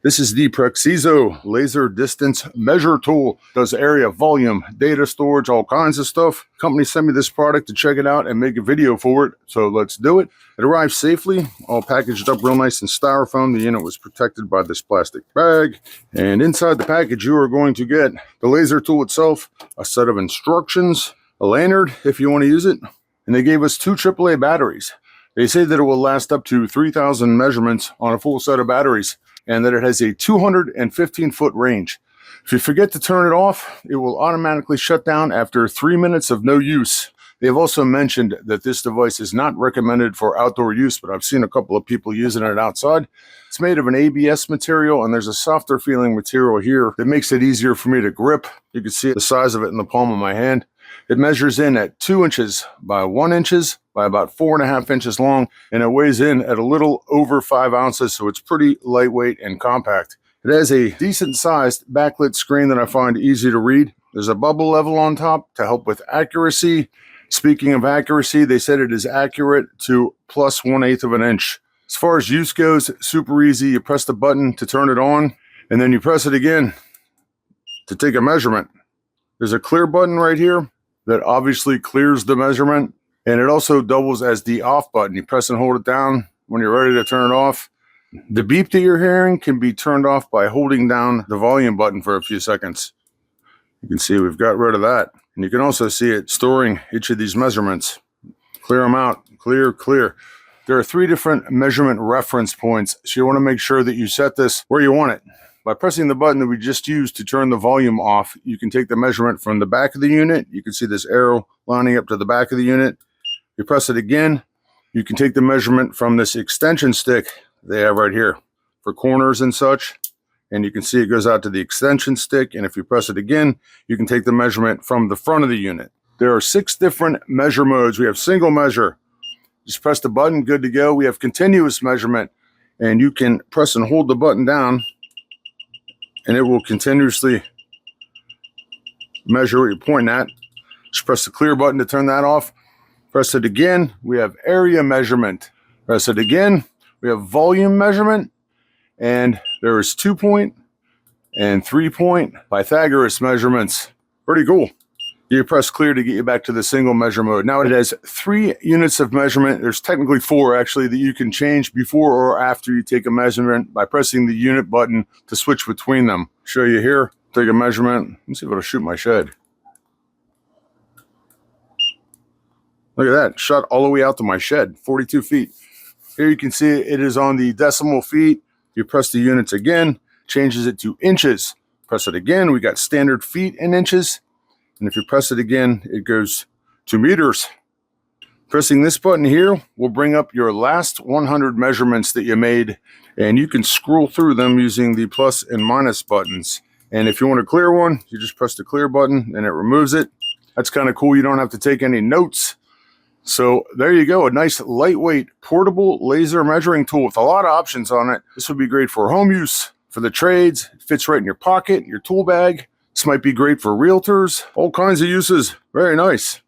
This is the PREXISO laser distance measure tool. Does area, volume, data storage, all kinds of stuff. Company sent me this product to check it out and make a video for it, so let's do it. It arrived safely, all packaged up real nice in styrofoam. The unit was protected by this plastic bag. And inside the package, you are going to get the laser tool itself, a set of instructions, a lanyard if you want to use it, and they gave us 2 AAA batteries. They say that it will last up to 3,000 measurements on a full set of batteries, and that it has a 215-foot range. If you forget to turn it off, it will automatically shut down after 3 minutes of no use. They have also mentioned that this device is not recommended for outdoor use, but I've seen a couple of people using it outside. It's made of an ABS material, and there's a softer feeling material here that makes it easier for me to grip. You can see the size of it in the palm of my hand. It measures in at 2 inches by 1 inches by about 4.5 inches long, and it weighs in at a little over 5 ounces, so it's pretty lightweight and compact. It has a decent sized backlit screen that I find easy to read. There's a bubble level on top to help with accuracy. Speaking of accuracy, they said it is accurate to plus 1/8 of an inch. As far as use goes, super easy. You press the button to turn it on, and then you press it again to take a measurement. There's a clear button right here that obviously clears the measurement, and it also doubles as the off button. You press and hold it down when you're ready to turn it off. The beep that you're hearing can be turned off by holding down the volume button for a few seconds. You can see we've got rid of that. And you can also see it storing each of these measurements. Clear them out. Clear, clear. There are 3 different measurement reference points, so you want to make sure that you set this where you want it. By pressing the button that we just used to turn the volume off, you can take the measurement from the back of the unit. You can see this arrow lining up to the back of the unit. You press it again, you can take the measurement from this extension stick they have right here for corners and such. And you can see it goes out to the extension stick. And if you press it again, you can take the measurement from the front of the unit. There are 6 different measure modes. We have single measure. Just press the button, good to go. We have continuous measurement, and you can press and hold the button down, and it will continuously measure what you're pointing at. Just press the clear button to turn that off. Press it again, we have area measurement. Press it again, we have volume measurement, and there is 2-point and 3-point Pythagorean measurements. Pretty cool. You press clear to get you back to the single measure mode. Now it has 3 units of measurement. There's technically 4 actually that you can change before or after you take a measurement by pressing the unit button to switch between them. Show you here, take a measurement. Let's see if it'll shoot my shed. Look at that, shot all the way out to my shed, 42 feet. Here you can see it is on the decimal feet. You press the units again, changes it to inches. Press it again, we got standard feet in inches. And if you press it again, it goes to meters. Pressing this button here will bring up your last 100 measurements that you made, and you can scroll through them using the plus and minus buttons. And if you want a clear one, you just press the clear button and it removes it. That's kind of cool. You don't have to take any notes. So there you go, a nice lightweight portable laser measuring tool with a lot of options on it. This would be great for home use, for the trades. It fits right in your pocket, your tool bag. This might be great for realtors, all kinds of uses. Very nice.